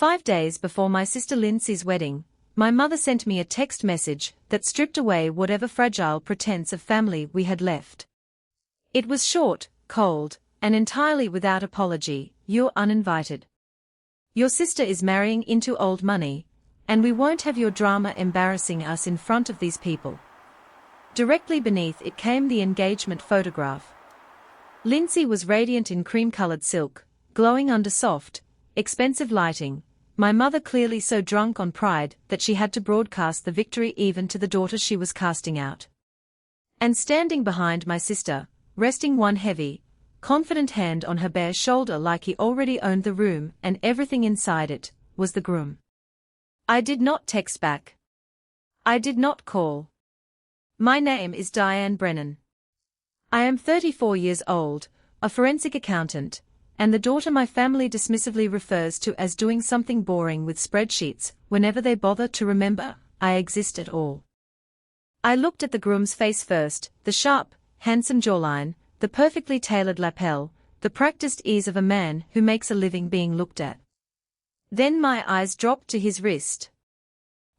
5 days before my sister Lindsay's wedding, my mother sent me a text message that stripped away whatever fragile pretense of family we had left. It was short, cold, and entirely without apology. "You're uninvited. Your sister is marrying into old money, and we won't have your drama embarrassing us in front of these people." Directly beneath it came the engagement photograph. Lindsay was radiant in cream-colored silk, glowing under soft, expensive lighting, my mother clearly so drunk on pride that she had to broadcast the victory even to the daughter she was casting out. And standing behind my sister, resting one heavy, confident hand on her bare shoulder like he already owned the room and everything inside it, was the groom. I did not text back. I did not call. My name is Diane Brennan. I am 34 years old, a forensic accountant, and the daughter my family dismissively refers to as doing something boring with spreadsheets whenever they bother to remember I exist at all. I looked at the groom's face first, the sharp, handsome jawline, the perfectly tailored lapel, the practiced ease of a man who makes a living being looked at. Then my eyes dropped to his wrist.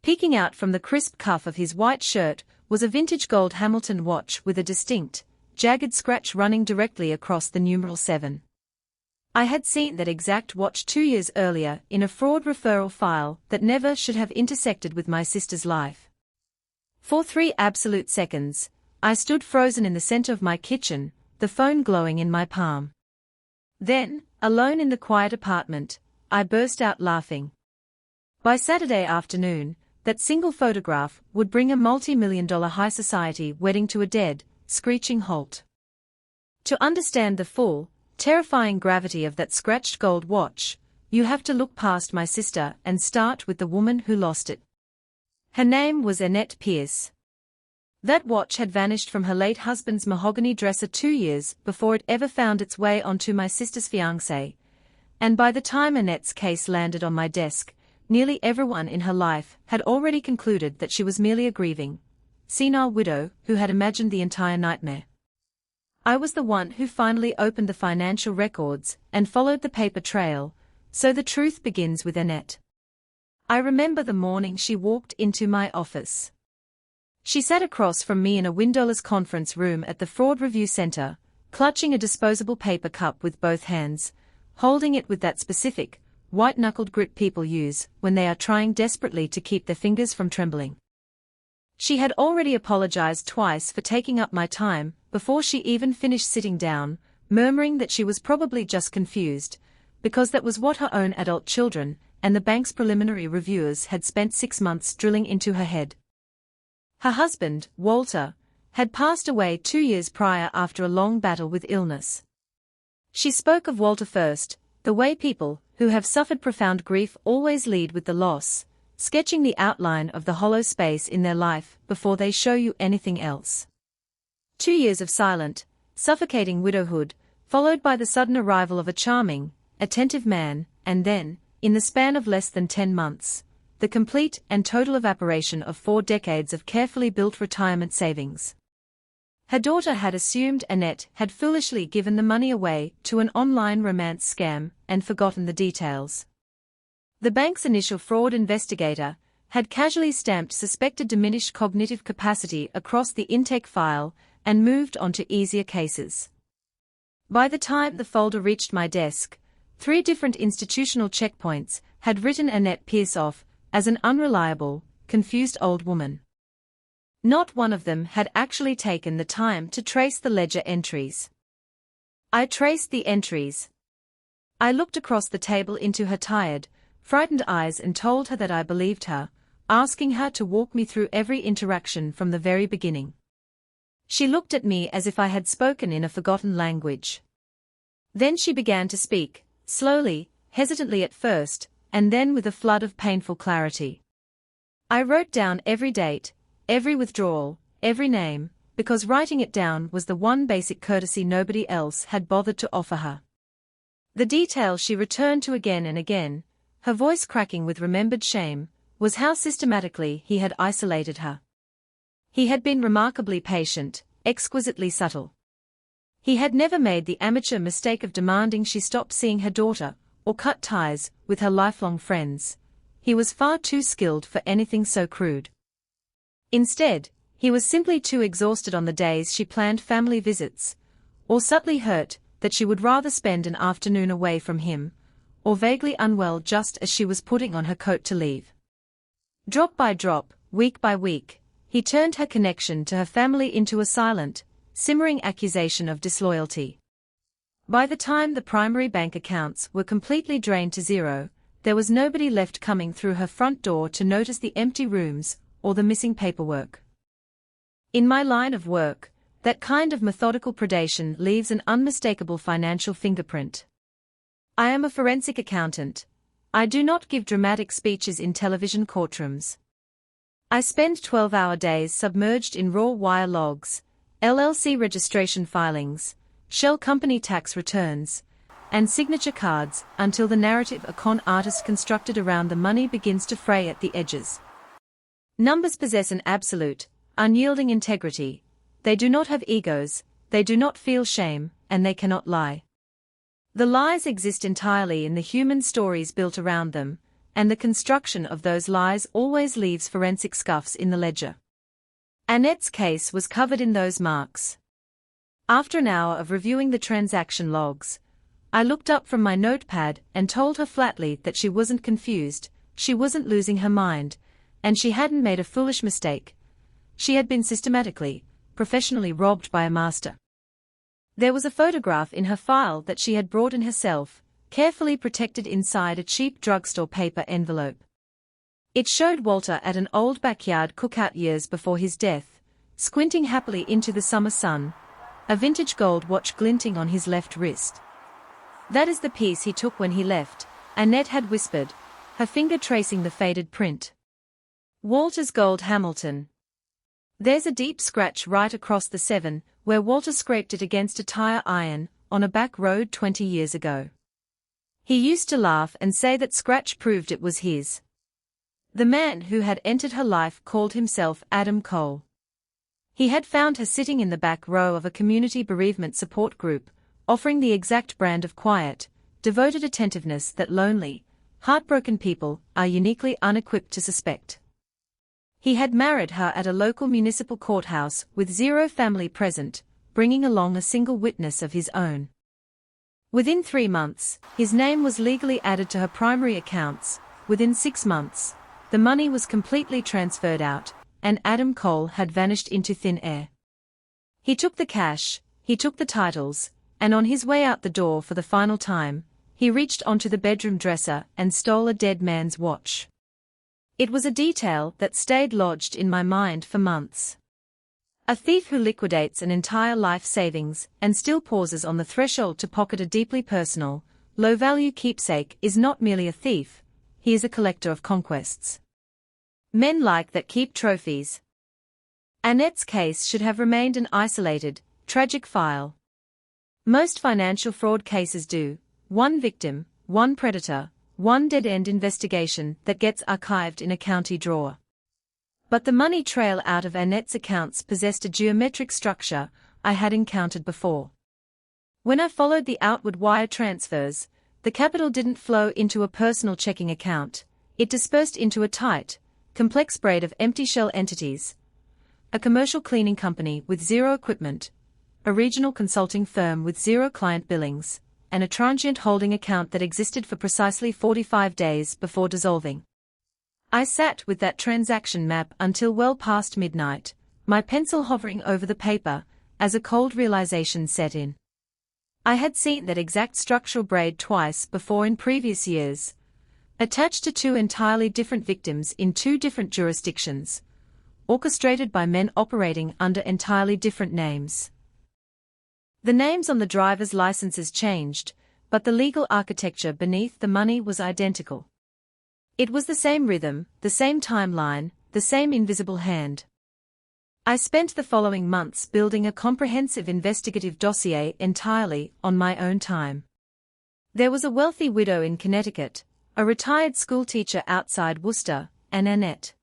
Peeking out from the crisp cuff of his white shirt was a vintage gold Hamilton watch with a distinct, jagged scratch running directly across the numeral 7. I had seen that exact watch 2 years earlier in a fraud referral file that never should have intersected with my sister's life. For 3 absolute seconds, I stood frozen in the center of my kitchen, the phone glowing in my palm. Then, alone in the quiet apartment, I burst out laughing. By Saturday afternoon, that single photograph would bring a multi-million-dollar high society wedding to a dead, screeching halt. To understand the full, terrifying gravity of that scratched gold watch, you have to look past my sister and start with the woman who lost it. Her name was Annette Pierce. That watch had vanished from her late husband's mahogany dresser 2 years before it ever found its way onto my sister's fiancé, and by the time Annette's case landed on my desk, nearly everyone in her life had already concluded that she was merely a grieving, senile widow who had imagined the entire nightmare. I was the one who finally opened the financial records and followed the paper trail, so the truth begins with Annette. I remember the morning she walked into my office. She sat across from me in a windowless conference room at the Fraud Review Center, clutching a disposable paper cup with both hands, holding it with that specific, white-knuckled grip people use when they are trying desperately to keep their fingers from trembling. She had already apologized twice for taking up my time before she even finished sitting down, murmuring that she was probably just confused, because that was what her own adult children and the bank's preliminary reviewers had spent 6 months drilling into her head. Her husband, Walter, had passed away 2 years prior after a long battle with illness. She spoke of Walter first, the way people who have suffered profound grief always lead with the loss, sketching the outline of the hollow space in their life before they show you anything else. 2 years of silent, suffocating widowhood, followed by the sudden arrival of a charming, attentive man, and then, in the span of less than 10 months, the complete and total evaporation of 4 decades of carefully built retirement savings. Her daughter had assumed Annette had foolishly given the money away to an online romance scam and forgotten the details. The bank's initial fraud investigator had casually stamped suspected diminished cognitive capacity across the intake file and moved on to easier cases. By the time the folder reached my desk, 3 different institutional checkpoints had written Annette Pierce off as an unreliable, confused old woman. Not one of them had actually taken the time to trace the ledger entries. I traced the entries. I looked across the table into her tired, frightened eyes and told her that I believed her, asking her to walk me through every interaction from the very beginning. She looked at me as if I had spoken in a forgotten language. Then she began to speak, slowly, hesitantly at first, and then with a flood of painful clarity. I wrote down every date, every withdrawal, every name, because writing it down was the one basic courtesy nobody else had bothered to offer her. The detail she returned to again and again, her voice cracking with remembered shame, was how systematically he had isolated her. He had been remarkably patient, exquisitely subtle. He had never made the amateur mistake of demanding she stop seeing her daughter, or cut ties with her lifelong friends. He was far too skilled for anything so crude. Instead, he was simply too exhausted on the days she planned family visits, or subtly hurt that she would rather spend an afternoon away from him, or vaguely unwell just as she was putting on her coat to leave. Drop by drop, week by week, he turned her connection to her family into a silent, simmering accusation of disloyalty. By the time the primary bank accounts were completely drained to zero, there was nobody left coming through her front door to notice the empty rooms or the missing paperwork. In my line of work, that kind of methodical predation leaves an unmistakable financial fingerprint. I am a forensic accountant. I do not give dramatic speeches in television courtrooms. I spend 12-hour days submerged in raw wire logs, LLC registration filings, shell company tax returns, and signature cards until the narrative a con artist constructed around the money begins to fray at the edges. Numbers possess an absolute, unyielding integrity. They do not have egos, they do not feel shame, and they cannot lie. The lies exist entirely in the human stories built around them, and the construction of those lies always leaves forensic scuffs in the ledger. Annette's case was covered in those marks. After an hour of reviewing the transaction logs, I looked up from my notepad and told her flatly that she wasn't confused, she wasn't losing her mind, and she hadn't made a foolish mistake. She had been systematically, professionally robbed by a master. There was a photograph in her file that she had brought in herself, carefully protected inside a cheap drugstore paper envelope. It showed Walter at an old backyard cookout years before his death, squinting happily into the summer sun, a vintage gold watch glinting on his left wrist. "That is the piece he took when he left," Annette had whispered, her finger tracing the faded print. "Walter's gold Hamilton. There's a deep scratch right across the 7, where Walter scraped it against a tire iron, on a back road 20 years ago. He used to laugh and say that scratch proved it was his." The man who had entered her life called himself Adam Cole. He had found her sitting in the back row of a community bereavement support group, offering the exact brand of quiet, devoted attentiveness that lonely, heartbroken people are uniquely unequipped to suspect. He had married her at a local municipal courthouse with zero family present, bringing along a single witness of his own. Within 3 months, his name was legally added to her primary accounts. Within 6 months, the money was completely transferred out, and Adam Cole had vanished into thin air. He took the cash, he took the titles, and on his way out the door for the final time, he reached onto the bedroom dresser and stole a dead man's watch. It was a detail that stayed lodged in my mind for months. A thief who liquidates an entire life savings and still pauses on the threshold to pocket a deeply personal, low-value keepsake is not merely a thief, he is a collector of conquests. Men like that keep trophies. Annette's case should have remained an isolated, tragic file. Most financial fraud cases do: one victim, one predator, one dead-end investigation that gets archived in a county drawer. But the money trail out of Annette's accounts possessed a geometric structure I had encountered before. When I followed the outward wire transfers, the capital didn't flow into a personal checking account, it dispersed into a tight, complex braid of empty shell entities. A commercial cleaning company with zero equipment, a regional consulting firm with zero client billings, and a transient holding account that existed for precisely 45 days before dissolving. I sat with that transaction map until well past midnight, my pencil hovering over the paper, as a cold realization set in. I had seen that exact structural braid twice before in previous years, attached to 2 entirely different victims in 2 different jurisdictions, orchestrated by men operating under entirely different names. The names on the driver's licenses changed, but the legal architecture beneath the money was identical. It was the same rhythm, the same timeline, the same invisible hand. I spent the following months building a comprehensive investigative dossier entirely on my own time. There was a wealthy widow in Connecticut, a retired schoolteacher outside Worcester, and Annette.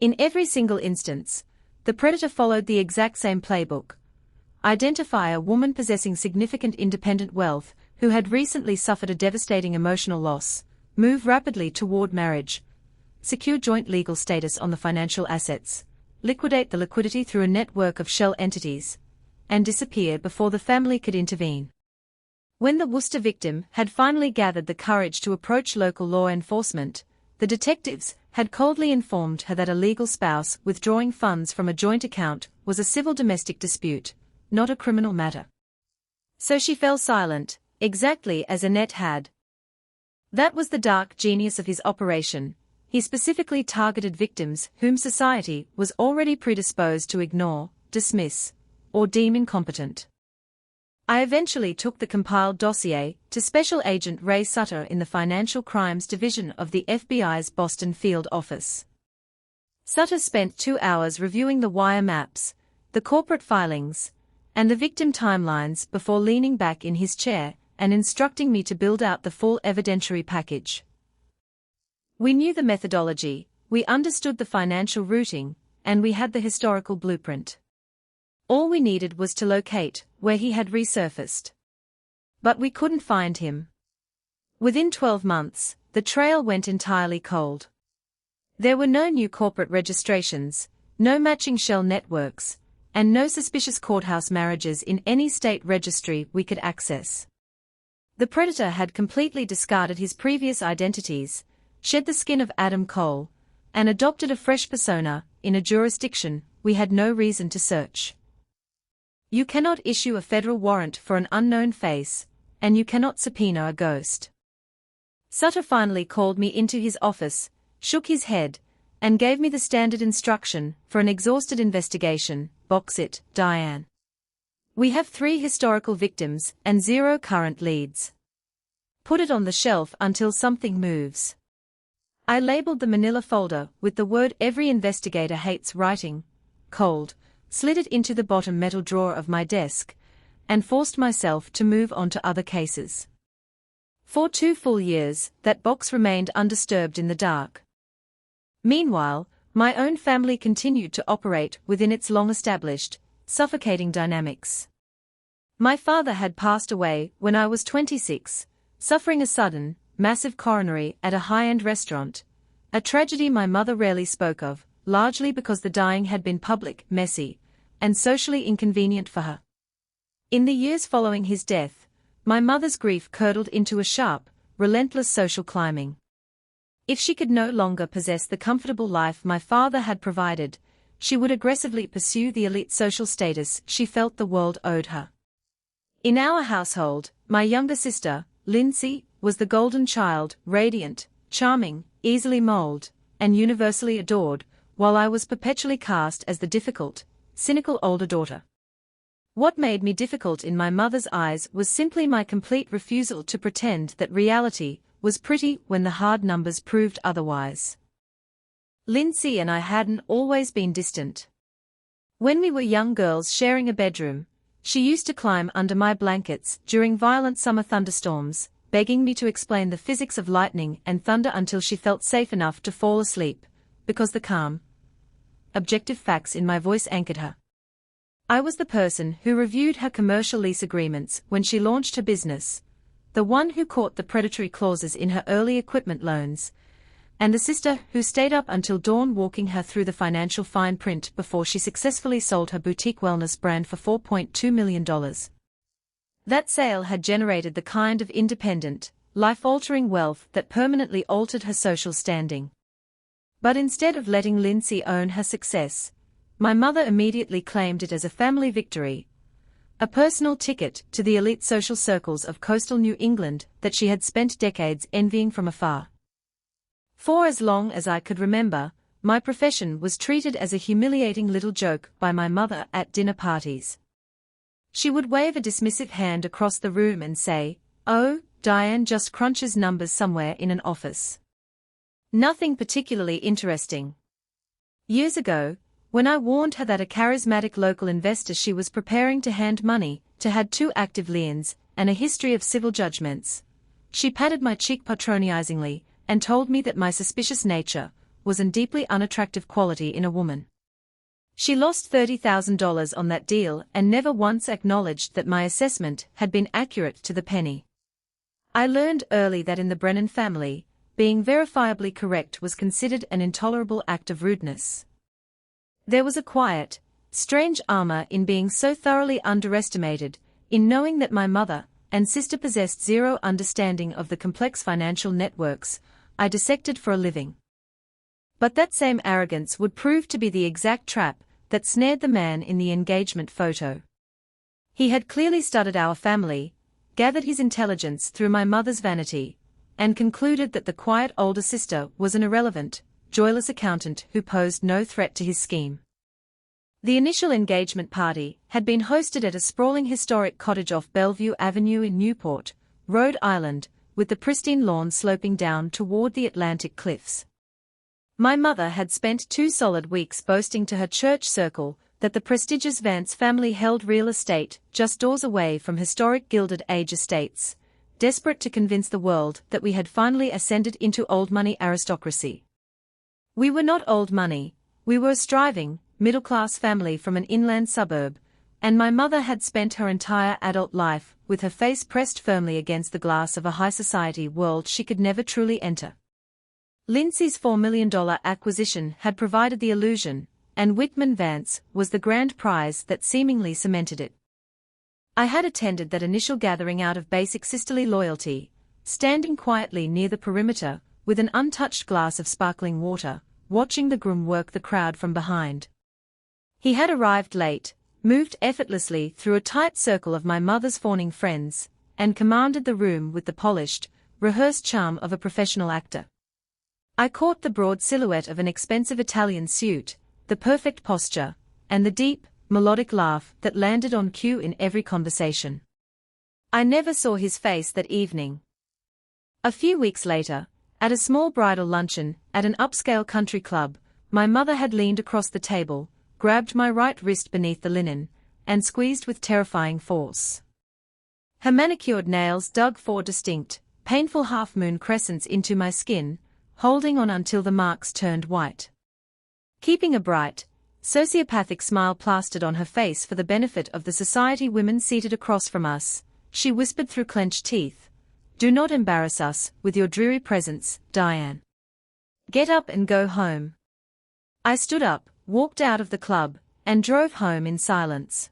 In every single instance, the predator followed the exact same playbook. Identify a woman possessing significant independent wealth, who had recently suffered a devastating emotional loss, move rapidly toward marriage, secure joint legal status on the financial assets, liquidate the liquidity through a network of shell entities, and disappear before the family could intervene. When the Worcester victim had finally gathered the courage to approach local law enforcement, the detectives had coldly informed her that a legal spouse withdrawing funds from a joint account was a civil domestic dispute, not a criminal matter. So she fell silent, exactly as Annette had. That was the dark genius of his operation. He specifically targeted victims whom society was already predisposed to ignore, dismiss, or deem incompetent. I eventually took the compiled dossier to Special Agent Ray Sutter in the Financial Crimes Division of the FBI's Boston Field Office. Sutter spent 2 hours reviewing the wire maps, the corporate filings, and the victim timelines before leaning back in his chair and instructing me to build out the full evidentiary package. We knew the methodology, we understood the financial routing, and we had the historical blueprint. All we needed was to locate where he had resurfaced. But we couldn't find him. Within 12 months, the trail went entirely cold. There were no new corporate registrations, no matching shell networks, and no suspicious courthouse marriages in any state registry we could access. The predator had completely discarded his previous identities, shed the skin of Adam Cole, and adopted a fresh persona in a jurisdiction we had no reason to search. You cannot issue a federal warrant for an unknown face, and you cannot subpoena a ghost. Sutter finally called me into his office, shook his head, and gave me the standard instruction for an exhausted investigation: box it, Diane. We have 3 historical victims and 0 current leads. Put it on the shelf until something moves. I labeled the manila folder with the word every investigator hates writing, cold, slid it into the bottom metal drawer of my desk, and forced myself to move on to other cases. For 2 full years, that box remained undisturbed in the dark. Meanwhile, my own family continued to operate within its long-established, suffocating dynamics. My father had passed away when I was 26, suffering a sudden, massive coronary at a high-end restaurant, a tragedy my mother rarely spoke of, largely because the dying had been public, messy, and socially inconvenient for her. In the years following his death, my mother's grief curdled into a sharp, relentless social climbing. If she could no longer possess the comfortable life my father had provided, she would aggressively pursue the elite social status she felt the world owed her. In our household, my younger sister, Lindsay, was the golden child, radiant, charming, easily molded, and universally adored, while I was perpetually cast as the difficult, cynical older daughter. What made me difficult in my mother's eyes was simply my complete refusal to pretend that reality was pretty when the hard numbers proved otherwise. Lindsay and I hadn't always been distant. When we were young girls sharing a bedroom, she used to climb under my blankets during violent summer thunderstorms, begging me to explain the physics of lightning and thunder until she felt safe enough to fall asleep, because the calm, objective facts in my voice anchored her. I was the person who reviewed her commercial lease agreements when she launched her business, the one who caught the predatory clauses in her early equipment loans, and the sister who stayed up until dawn walking her through the financial fine print before she successfully sold her boutique wellness brand for $4.2 million. That sale had generated the kind of independent, life-altering wealth that permanently altered her social standing. But instead of letting Lindsay own her success, my mother immediately claimed it as a family victory, a personal ticket to the elite social circles of coastal New England that she had spent decades envying from afar. For as long as I could remember, my profession was treated as a humiliating little joke by my mother at dinner parties. She would wave a dismissive hand across the room and say, "Oh, Diane just crunches numbers somewhere in an office. Nothing particularly interesting." Years ago, when I warned her that a charismatic local investor she was preparing to hand money to had 2 active liens and a history of civil judgments, she patted my cheek patronizingly and told me that my suspicious nature was a deeply unattractive quality in a woman. She lost $30,000 on that deal and never once acknowledged that my assessment had been accurate to the penny. I learned early that in the Brennan family, being verifiably correct was considered an intolerable act of rudeness. There was a quiet, strange armor in being so thoroughly underestimated, in knowing that my mother and sister possessed zero understanding of the complex financial networks I dissected for a living. But that same arrogance would prove to be the exact trap that snared the man in the engagement photo. He had clearly studied our family, gathered his intelligence through my mother's vanity, and concluded that the quiet older sister was an irrelevant, joyless accountant who posed no threat to his scheme. The initial engagement party had been hosted at a sprawling historic cottage off Bellevue Avenue in Newport, Rhode Island, with the pristine lawn sloping down toward the Atlantic cliffs. My mother had spent 2 solid weeks boasting to her church circle that the prestigious Vance family held real estate just doors away from historic Gilded Age estates, desperate to convince the world that we had finally ascended into old money aristocracy. We were not old money, we were a striving, middle-class family from an inland suburb, and my mother had spent her entire adult life with her face pressed firmly against the glass of a high society world she could never truly enter. Lindsay's $4 million acquisition had provided the illusion, and Whitman Vance was the grand prize that seemingly cemented it. I had attended that initial gathering out of basic sisterly loyalty, standing quietly near the perimeter, with an untouched glass of sparkling water, watching the groom work the crowd from behind. He had arrived late, moved effortlessly through a tight circle of my mother's fawning friends, and commanded the room with the polished, rehearsed charm of a professional actor. I caught the broad silhouette of an expensive Italian suit, the perfect posture, and the deep, melodic laugh that landed on cue in every conversation. I never saw his face that evening. A few weeks later, at a small bridal luncheon at an upscale country club, my mother had leaned across the table, grabbed my right wrist beneath the linen, and squeezed with terrifying force. Her manicured nails dug 4 distinct, painful half-moon crescents into my skin, holding on until the marks turned white. Keeping a bright, sociopathic smile plastered on her face for the benefit of the society women seated across from us, she whispered through clenched teeth, "Do not embarrass us with your dreary presence, Diane. Get up and go home." I stood up, walked out of the club, and drove home in silence.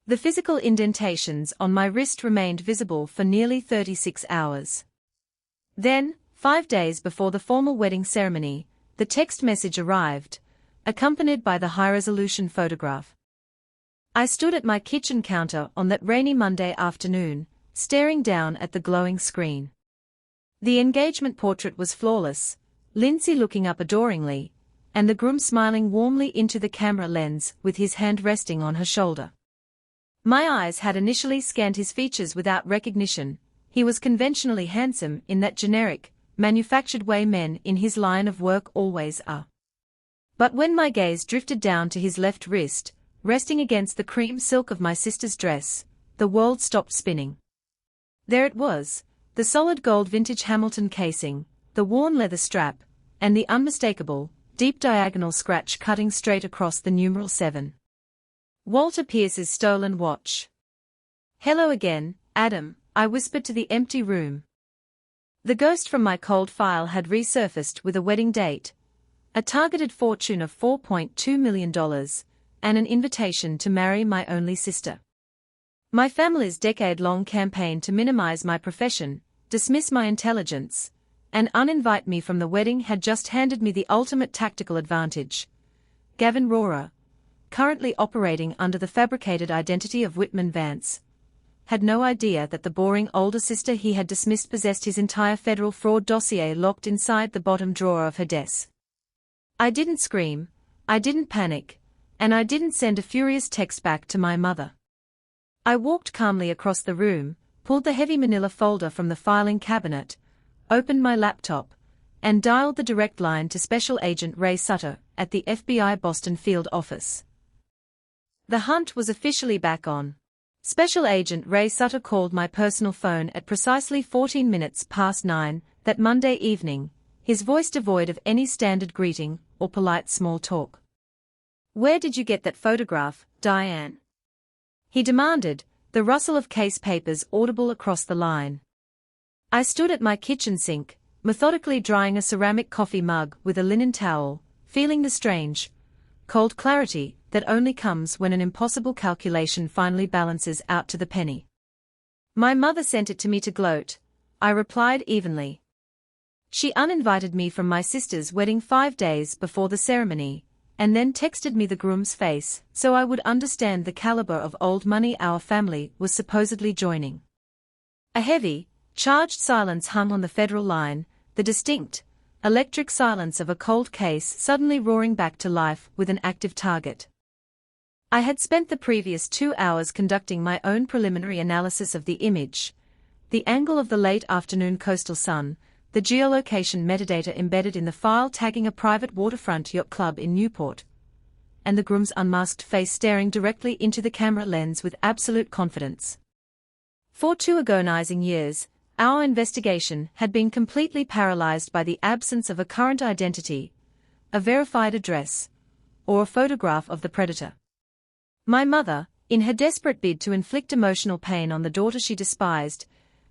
The physical indentations on my wrist remained visible for nearly 36 hours. Then, 5 days before the formal wedding ceremony, the text message arrived, accompanied by the high-resolution photograph. I stood at my kitchen counter on that rainy Monday afternoon, staring down at the glowing screen. The engagement portrait was flawless, Lindsay looking up adoringly, and the groom smiling warmly into the camera lens with his hand resting on her shoulder. My eyes had initially scanned his features without recognition. He was conventionally handsome in that generic, manufactured way men in his line of work always are. But when my gaze drifted down to his left wrist, resting against the cream silk of my sister's dress, the world stopped spinning. There it was, the solid gold vintage Hamilton casing, the worn leather strap, and the unmistakable, deep diagonal scratch cutting straight across the numeral 7. Walter Pierce's stolen watch. "Hello again, Adam," I whispered to the empty room. The ghost from my cold file had resurfaced with a wedding date, a targeted fortune of $4.2 million, and an invitation to marry my only sister. My family's decade-long campaign to minimize my profession, dismiss my intelligence, and uninvite me from the wedding had just handed me the ultimate tactical advantage. Gavin Rohrer, currently operating under the fabricated identity of Whitman Vance, had no idea that the boring older sister he had dismissed possessed his entire federal fraud dossier locked inside the bottom drawer of her desk. I didn't scream, I didn't panic, and I didn't send a furious text back to my mother. I walked calmly across the room, pulled the heavy manila folder from the filing cabinet, opened my laptop, and dialed the direct line to Special Agent Ray Sutter at the FBI Boston field office. The hunt was officially back on. Special Agent Ray Sutter called my personal phone at precisely 14 minutes past 9 that Monday evening, his voice devoid of any standard greeting or polite small talk. "Where did you get that photograph, Diane?" he demanded, the rustle of case papers audible across the line. I stood at my kitchen sink, methodically drying a ceramic coffee mug with a linen towel, feeling the strange, cold clarity that only comes when an impossible calculation finally balances out to the penny. My mother sent it to me to gloat, I replied evenly. She uninvited me from my sister's wedding 5 days before the ceremony, and then texted me the groom's face so I would understand the caliber of old money our family was supposedly joining. A heavy, charged silence hung on the federal line, the distinct, electric silence of a cold case suddenly roaring back to life with an active target. I had spent the previous 2 hours conducting my own preliminary analysis of the image, the angle of the late afternoon coastal sun, the geolocation metadata embedded in the file tagging a private waterfront yacht club in Newport, and the groom's unmasked face staring directly into the camera lens with absolute confidence. For 2 agonizing years, our investigation had been completely paralyzed by the absence of a current identity, a verified address, or a photograph of the predator. My mother, in her desperate bid to inflict emotional pain on the daughter she despised,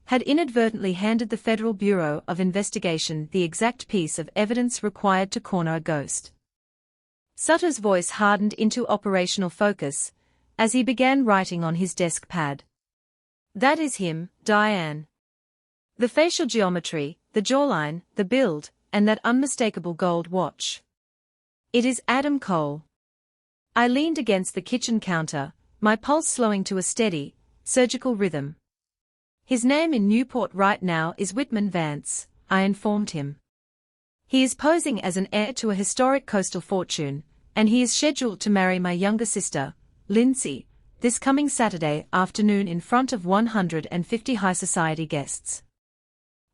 had inadvertently handed the Federal Bureau of Investigation the exact piece of evidence required to corner a ghost. Sutter's voice hardened into operational focus as he began writing on his desk pad. "That is him, Diane. The facial geometry, the jawline, the build, and that unmistakable gold watch. It is Adam Cole." I leaned against the kitchen counter, my pulse slowing to a steady, surgical rhythm. "His name in Newport right now is Whitman Vance," I informed him. "He is posing as an heir to a historic coastal fortune, and he is scheduled to marry my younger sister, Lindsay, this coming Saturday afternoon in front of 150 high society guests."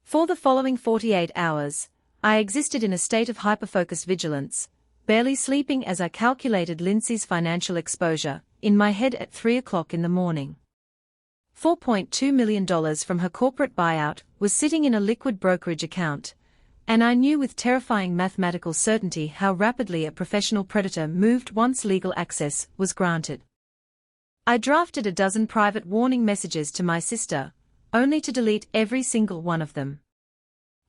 For the following 48 hours, I existed in a state of hyperfocused vigilance, barely sleeping as I calculated Lindsay's financial exposure, in my head at 3 o'clock in the morning. $4.2 million from her corporate buyout was sitting in a liquid brokerage account, and I knew with terrifying mathematical certainty how rapidly a professional predator moved once legal access was granted. I drafted a dozen private warning messages to my sister, only to delete every single one of them.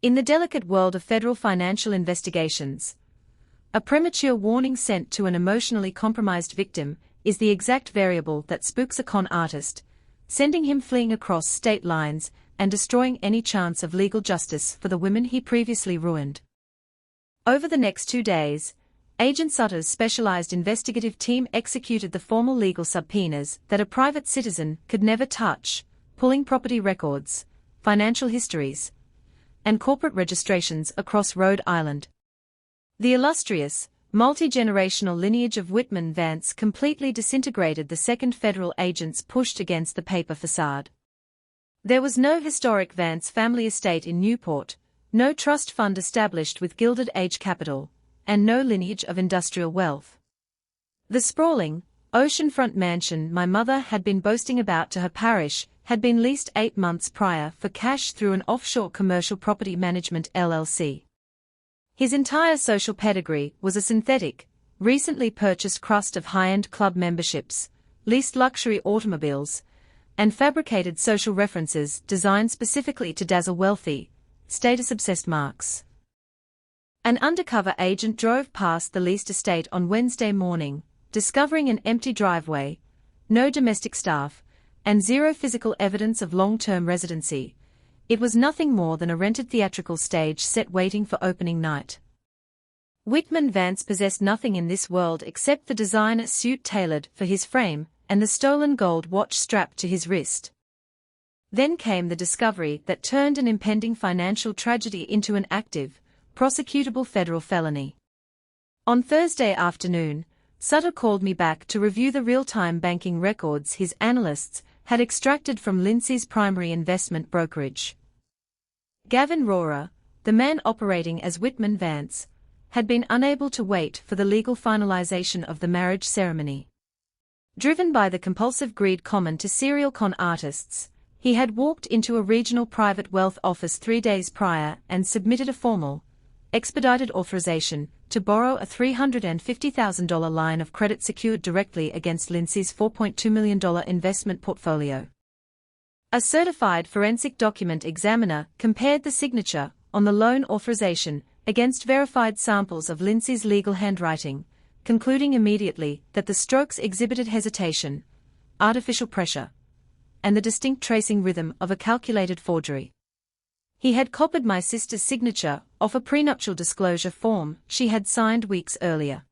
In the delicate world of federal financial investigations, a premature warning sent to an emotionally compromised victim is the exact variable that spooks a con artist, sending him fleeing across state lines and destroying any chance of legal justice for the women he previously ruined. Over the next 2 days, Agent Sutter's specialized investigative team executed the formal legal subpoenas that a private citizen could never touch, pulling property records, financial histories, and corporate registrations across Rhode Island. The illustrious, multi-generational lineage of Whitman Vance completely disintegrated the second federal agents pushed against the paper facade. There was no historic Vance family estate in Newport, no trust fund established with Gilded Age capital, and no lineage of industrial wealth. The sprawling, oceanfront mansion my mother had been boasting about to her parish had been leased 8 months prior for cash through an offshore commercial property management LLC. His entire social pedigree was a synthetic, recently purchased crust of high-end club memberships, leased luxury automobiles, and fabricated social references designed specifically to dazzle wealthy, status-obsessed marks. An undercover agent drove past the leased estate on Wednesday morning, discovering an empty driveway, no domestic staff, and zero physical evidence of long-term residency. It was nothing more than a rented theatrical stage set waiting for opening night. Whitman Vance possessed nothing in this world except the designer suit tailored for his frame and the stolen gold watch strapped to his wrist. Then came the discovery that turned an impending financial tragedy into an active, prosecutable federal felony. On Thursday afternoon, Sutter called me back to review the real-time banking records his analysts had extracted from Lindsay's primary investment brokerage. Gavin Rohrer, the man operating as Whitman Vance, had been unable to wait for the legal finalization of the marriage ceremony. Driven by the compulsive greed common to serial con artists, he had walked into a regional private wealth office 3 days prior and submitted a formal, expedited authorization to borrow a $350,000 line of credit secured directly against Lindsay's $4.2 million investment portfolio. A certified forensic document examiner compared the signature on the loan authorization against verified samples of Lindsay's legal handwriting, concluding immediately that the strokes exhibited hesitation, artificial pressure, and the distinct tracing rhythm of a calculated forgery. He had copied my sister's signature off a prenuptial disclosure form she had signed weeks earlier.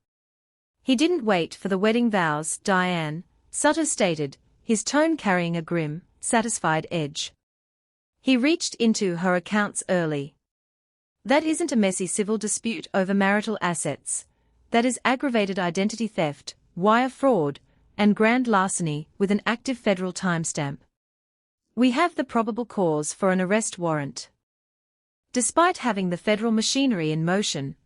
He didn't wait for the wedding vows, Diane, Sutter stated, his tone carrying a grim, satisfied edge. He reached into her accounts early. That isn't a messy civil dispute over marital assets. That is aggravated identity theft, wire fraud, and grand larceny with an active federal timestamp. We have the probable cause for an arrest warrant. Despite having the federal machinery in motion,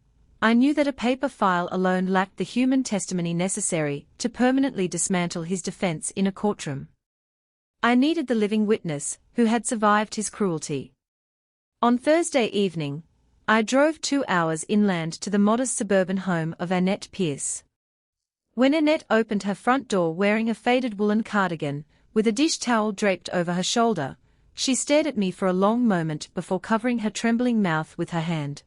I knew that a paper file alone lacked the human testimony necessary to permanently dismantle his defense in a courtroom. I needed the living witness who had survived his cruelty. On Thursday evening, I drove 2 hours inland to the modest suburban home of Annette Pierce. When Annette opened her front door wearing a faded woolen cardigan, with a dish towel draped over her shoulder, she stared at me for a long moment before covering her trembling mouth with her hand.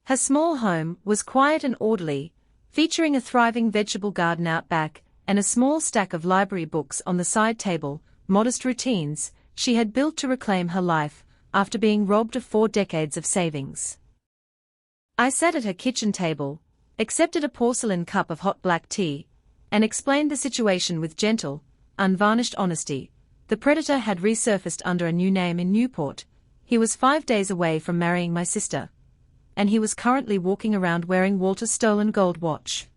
Her small home was quiet and orderly, featuring a thriving vegetable garden out back and a small stack of library books on the side table, modest routines she had built to reclaim her life after being robbed of 4 decades of savings. I sat at her kitchen table, accepted a porcelain cup of hot black tea, and explained the situation with gentle, unvarnished honesty. The predator had resurfaced under a new name in Newport. He was 5 days away from marrying my sister, and he was currently walking around wearing Walter's stolen gold watch.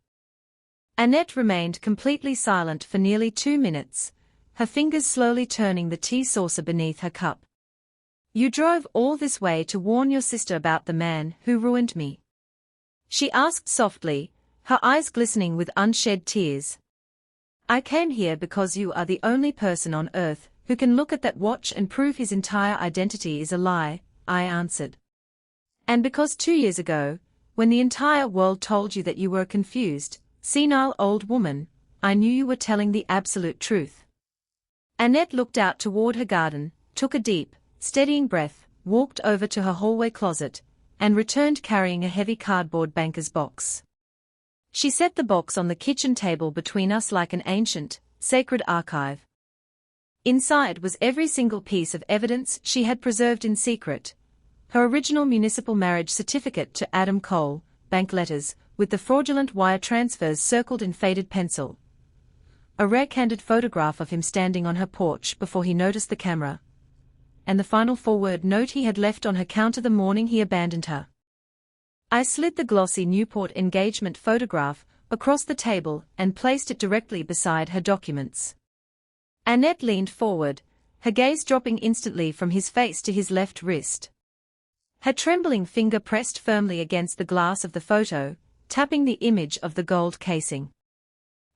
Annette remained completely silent for nearly 2 minutes, her fingers slowly turning the tea saucer beneath her cup. You drove all this way to warn your sister about the man who ruined me? She asked softly, her eyes glistening with unshed tears. I came here because you are the only person on earth who can look at that watch and prove his entire identity is a lie, I answered. And because 2 years ago, when the entire world told you that you were a confused, senile old woman, I knew you were telling the absolute truth. Annette looked out toward her garden, took a deep, steadying breath, walked over to her hallway closet, and returned carrying a heavy cardboard banker's box. She set the box on the kitchen table between us like an ancient, sacred archive. Inside was every single piece of evidence she had preserved in secret. Her original municipal marriage certificate to Adam Cole, bank letters, with the fraudulent wire transfers circled in faded pencil. A rare candid photograph of him standing on her porch before he noticed the camera. And the final forward note he had left on her counter the morning he abandoned her. I slid the glossy Newport engagement photograph across the table and placed it directly beside her documents. Annette leaned forward, her gaze dropping instantly from his face to his left wrist. Her trembling finger pressed firmly against the glass of the photo, tapping the image of the gold casing.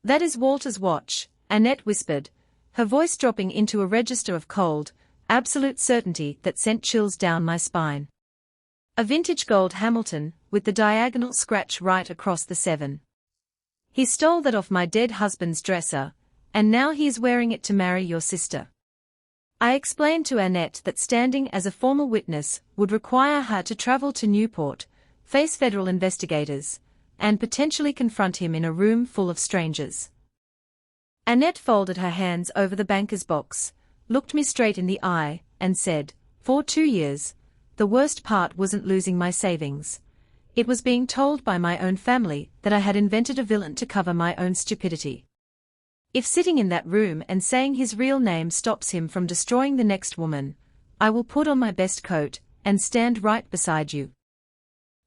That is Walter's watch, Annette whispered, her voice dropping into a register of cold, absolute certainty that sent chills down my spine. A vintage gold Hamilton, with the diagonal scratch right across the 7. He stole that off my dead husband's dresser, and now he is wearing it to marry your sister. I explained to Annette that standing as a formal witness would require her to travel to Newport, face federal investigators, and potentially confront him in a room full of strangers. Annette folded her hands over the banker's box, looked me straight in the eye, and said, for 2 years, the worst part wasn't losing my savings. It was being told by my own family that I had invented a villain to cover my own stupidity. If sitting in that room and saying his real name stops him from destroying the next woman, I will put on my best coat and stand right beside you.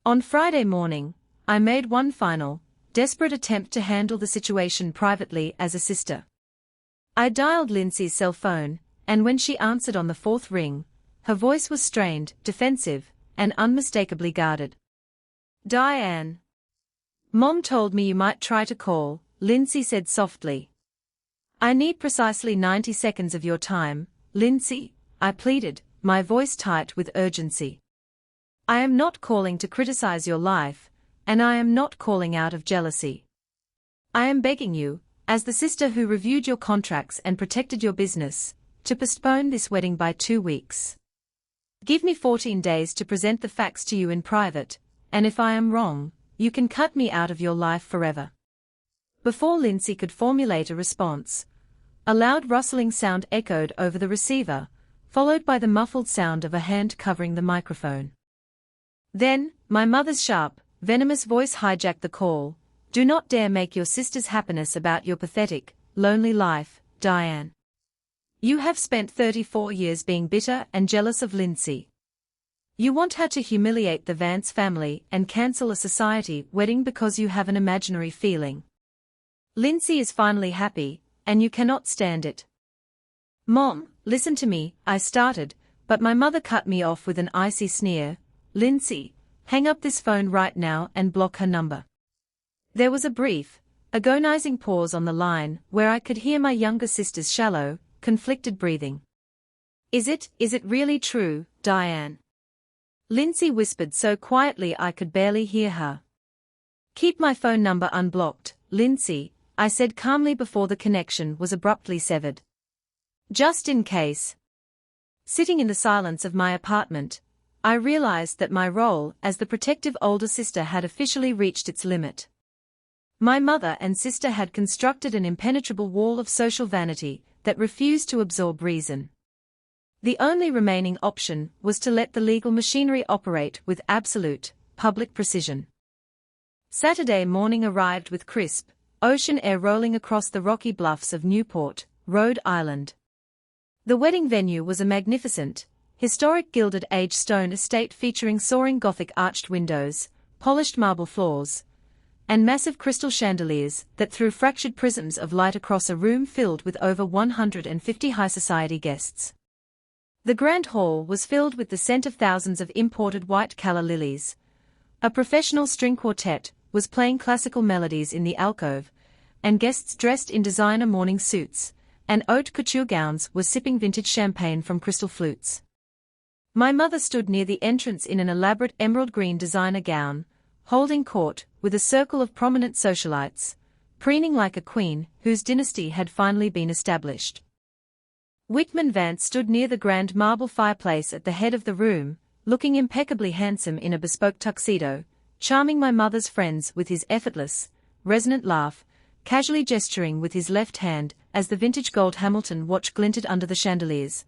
On Friday morning, I made one final, desperate attempt to handle the situation privately as a sister. I dialed Lindsay's cell phone, and when she answered on the 4th ring, her voice was strained, defensive, and unmistakably guarded. Diane. Mom told me you might try to call, Lindsay said softly. I need precisely 90 seconds of your time, Lindsay, I pleaded, my voice tight with urgency. I am not calling to criticize your life, and I am not calling out of jealousy. I am begging you, as the sister who reviewed your contracts and protected your business, to postpone this wedding by 2 weeks. Give me 14 days to present the facts to you in private, and if I am wrong, you can cut me out of your life forever." Before Lindsay could formulate a response, a loud rustling sound echoed over the receiver, followed by the muffled sound of a hand covering the microphone. Then, my mother's sharp, venomous voice hijacked the call. "Do not dare make your sister's happiness about your pathetic, lonely life, Diane. You have spent 34 years being bitter and jealous of Lindsay. You want her to humiliate the Vance family and cancel a society wedding because you have an imaginary feeling. Lindsay is finally happy, and you cannot stand it." "Mom, listen to me," I started, but my mother cut me off with an icy sneer. "Lindsay, hang up this phone right now and block her number." There was a brief, agonizing pause on the line where I could hear my younger sister's shallow, conflicted breathing. Is it really true, Diane?" Lindsay whispered so quietly I could barely hear her. "Keep my phone number unblocked, Lindsay," I said calmly before the connection was abruptly severed. "Just in case." Sitting in the silence of my apartment, I realized that my role as the protective older sister had officially reached its limit. My mother and sister had constructed an impenetrable wall of social vanity that refused to absorb reason. The only remaining option was to let the legal machinery operate with absolute, public precision. Saturday morning arrived with crisp, ocean air rolling across the rocky bluffs of Newport, Rhode Island. The wedding venue was a magnificent, historic gilded-age stone estate featuring soaring Gothic arched windows, polished marble floors, and massive crystal chandeliers that threw fractured prisms of light across a room filled with over 150 high society guests. The grand hall was filled with the scent of thousands of imported white calla lilies. A professional string quartet was playing classical melodies in the alcove, and guests dressed in designer morning suits and haute couture gowns were sipping vintage champagne from crystal flutes. My mother stood near the entrance in an elaborate emerald green designer gown, holding court with a circle of prominent socialites, preening like a queen whose dynasty had finally been established. Whitman Vance stood near the grand marble fireplace at the head of the room, looking impeccably handsome in a bespoke tuxedo, charming my mother's friends with his effortless, resonant laugh, casually gesturing with his left hand as the vintage gold Hamilton watch glinted under the chandeliers.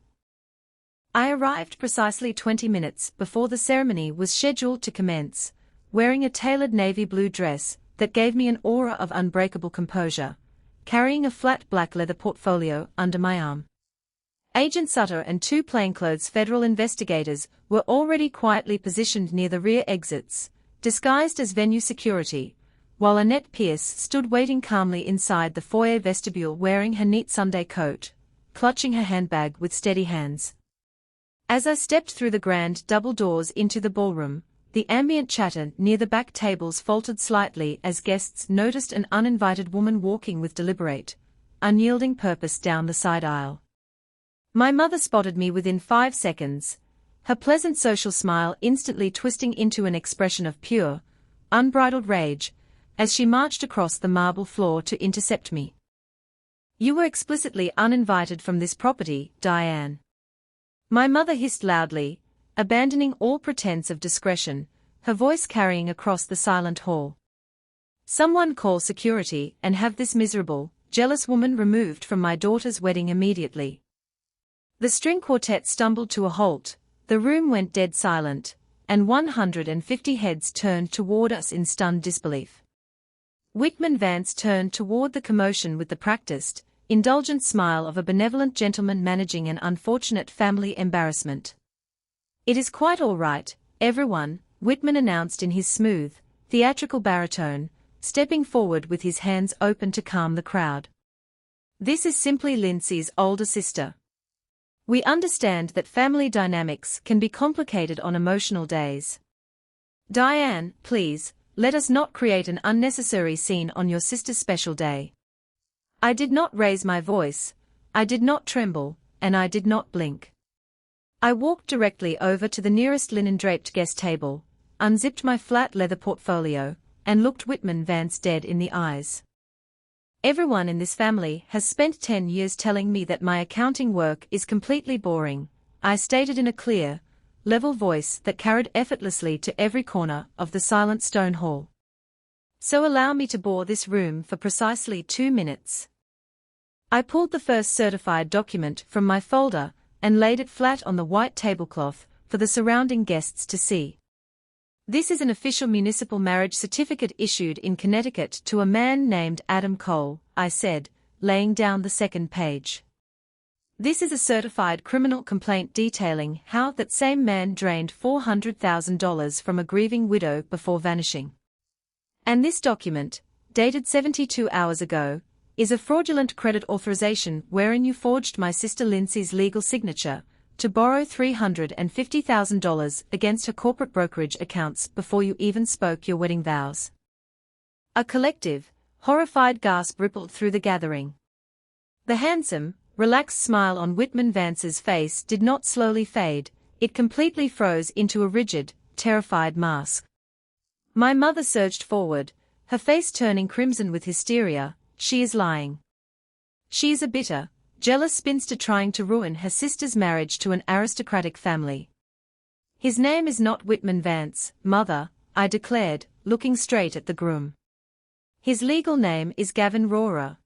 I arrived precisely 20 minutes before the ceremony was scheduled to commence, wearing a tailored navy blue dress that gave me an aura of unbreakable composure, carrying a flat black leather portfolio under my arm. Agent Sutter and 2 plainclothes federal investigators were already quietly positioned near the rear exits, disguised as venue security, while Annette Pierce stood waiting calmly inside the foyer vestibule wearing her neat Sunday coat, clutching her handbag with steady hands. As I stepped through the grand double doors into the ballroom, the ambient chatter near the back tables faltered slightly as guests noticed an uninvited woman walking with deliberate, unyielding purpose down the side aisle. My mother spotted me within 5 seconds, her pleasant social smile instantly twisting into an expression of pure, unbridled rage, as she marched across the marble floor to intercept me. "You were explicitly uninvited from this property, Diane." My mother hissed loudly, abandoning all pretense of discretion, her voice carrying across the silent hall. "Someone call security and have this miserable, jealous woman removed from my daughter's wedding immediately." The string quartet stumbled to a halt, the room went dead silent, and 150 heads turned toward us in stunned disbelief. Whitman Vance turned toward the commotion with the practiced, indulgent smile of a benevolent gentleman managing an unfortunate family embarrassment. "It is quite all right, everyone," Whitman announced in his smooth, theatrical baritone, stepping forward with his hands open to calm the crowd. "This is simply Lindsay's older sister. We understand that family dynamics can be complicated on emotional days. Diane, please, let us not create an unnecessary scene on your sister's special day." I did not raise my voice, I did not tremble, and I did not blink. I walked directly over to the nearest linen-draped guest table, unzipped my flat leather portfolio, and looked Whitman Vance dead in the eyes. Everyone in this family has spent 10 years telling me that my accounting work is completely boring, I stated in a clear, level voice that carried effortlessly to every corner of the silent stone hall. So allow me to bore this room for precisely 2 minutes. I pulled the first certified document from my folder and laid it flat on the white tablecloth for the surrounding guests to see. This is an official municipal marriage certificate issued in Connecticut to a man named Adam Cole, I said, laying down the second page. This is a certified criminal complaint detailing how that same man drained $400,000 from a grieving widow before vanishing. And this document, dated 72 hours ago, is a fraudulent credit authorization wherein you forged my sister Lindsay's legal signature to borrow $350,000 against her corporate brokerage accounts before you even spoke your wedding vows. A collective, horrified gasp rippled through the gathering. The handsome, relaxed smile on Whitman Vance's face did not slowly fade, it completely froze into a rigid, terrified mask. My mother surged forward, her face turning crimson with hysteria. She is lying. She is a bitter, jealous spinster trying to ruin her sister's marriage to an aristocratic family. His name is not Whitman Vance, Mother, I declared, looking straight at the groom. His legal name is Gavin Rohrer.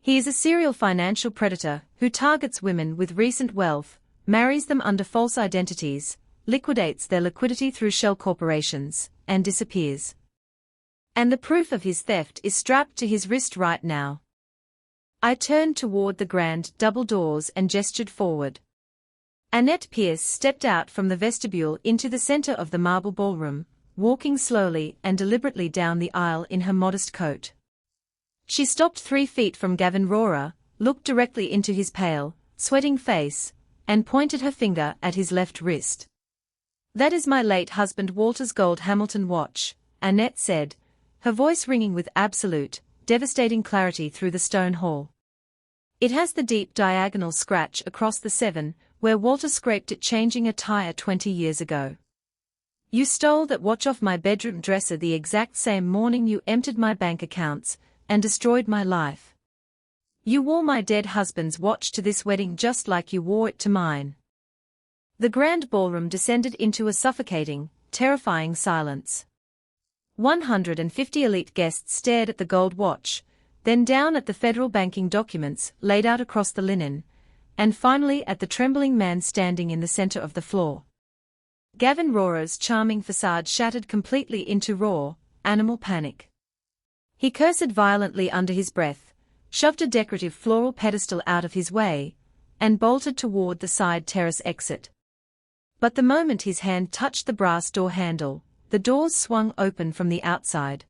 He is a serial financial predator who targets women with recent wealth, marries them under false identities, liquidates their liquidity through shell corporations, and disappears. And the proof of his theft is strapped to his wrist right now. I turned toward the grand double doors and gestured forward. Annette Pierce stepped out from the vestibule into the center of the marble ballroom, walking slowly and deliberately down the aisle in her modest coat. She stopped 3 feet from Gavin Rohrer, looked directly into his pale, sweating face, and pointed her finger at his left wrist. "That is my late husband Walter's gold Hamilton watch," Annette said, her voice ringing with absolute, devastating clarity through the stone hall. "It has the deep diagonal scratch across the 7, where Walter scraped it changing a tire 20 years ago. You stole that watch off my bedroom dresser the exact same morning you emptied my bank accounts and destroyed my life. You wore my dead husband's watch to this wedding just like you wore it to mine." The grand ballroom descended into a suffocating, terrifying silence. 150 elite guests stared at the gold watch, then down at the federal banking documents laid out across the linen, and finally at the trembling man standing in the center of the floor. Gavin Rohrer's charming facade shattered completely into raw, animal panic. He cursed violently under his breath, shoved a decorative floral pedestal out of his way, and bolted toward the side terrace exit. But the moment his hand touched the brass door handle, the doors swung open from the outside.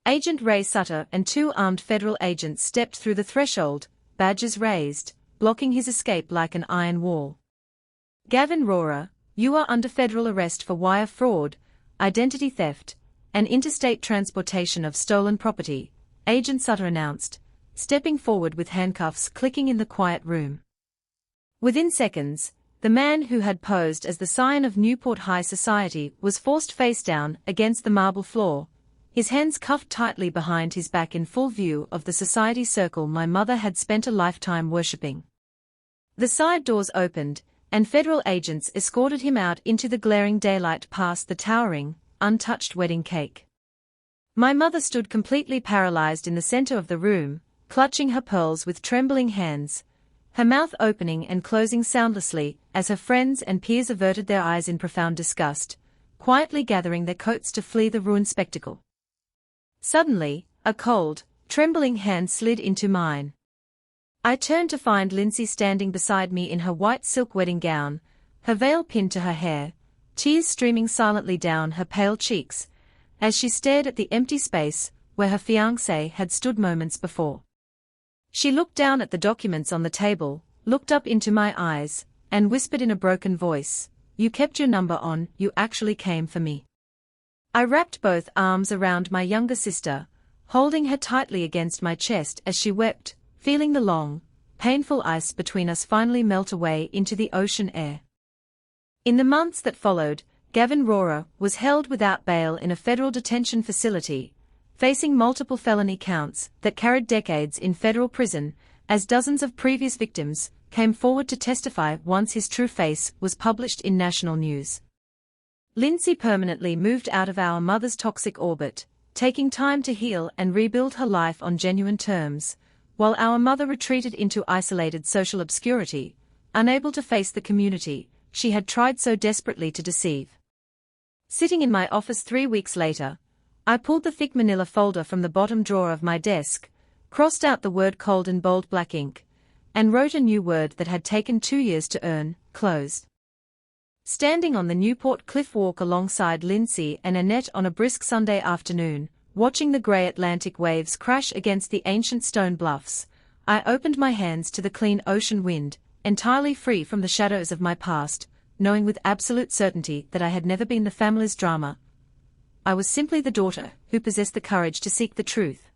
Agent Ray Sutter and 2 armed federal agents stepped through the threshold, badges raised, blocking his escape like an iron wall. "Gavin Rohrer, you are under federal arrest for wire fraud, identity theft, and interstate transportation of stolen property," Agent Sutter announced, stepping forward with handcuffs clicking in the quiet room. Within seconds, the man who had posed as the scion of Newport high society was forced face down against the marble floor, his hands cuffed tightly behind his back in full view of the society circle my mother had spent a lifetime worshipping. The side doors opened, and federal agents escorted him out into the glaring daylight past the towering, untouched wedding cake. My mother stood completely paralyzed in the center of the room, clutching her pearls with trembling hands, her mouth opening and closing soundlessly as her friends and peers averted their eyes in profound disgust, quietly gathering their coats to flee the ruined spectacle. Suddenly, a cold, trembling hand slid into mine. I turned to find Lindsay standing beside me in her white silk wedding gown, her veil pinned to her hair, tears streaming silently down her pale cheeks, as she stared at the empty space where her fiancé had stood moments before. She looked down at the documents on the table, looked up into my eyes, and whispered in a broken voice, "You kept your number on, you actually came for me." I wrapped both arms around my younger sister, holding her tightly against my chest as she wept, feeling the long, painful ice between us finally melt away into the ocean air. In the months that followed, Gavin Rohrer was held without bail in a federal detention facility, facing multiple felony counts that carried decades in federal prison, as dozens of previous victims came forward to testify once his true face was published in national news. Lindsay permanently moved out of our mother's toxic orbit, taking time to heal and rebuild her life on genuine terms, while our mother retreated into isolated social obscurity, unable to face the community she had tried so desperately to deceive. Sitting in my office 3 weeks later, I pulled the thick manila folder from the bottom drawer of my desk, crossed out the word cold in bold black ink, and wrote a new word that had taken 2 years to earn: closed. Standing on the Newport Cliff Walk alongside Lindsay and Annette on a brisk Sunday afternoon, watching the grey Atlantic waves crash against the ancient stone bluffs, I opened my hands to the clean ocean wind, entirely free from the shadows of my past, knowing with absolute certainty that I had never been the family's drama. I was simply the daughter who possessed the courage to seek the truth.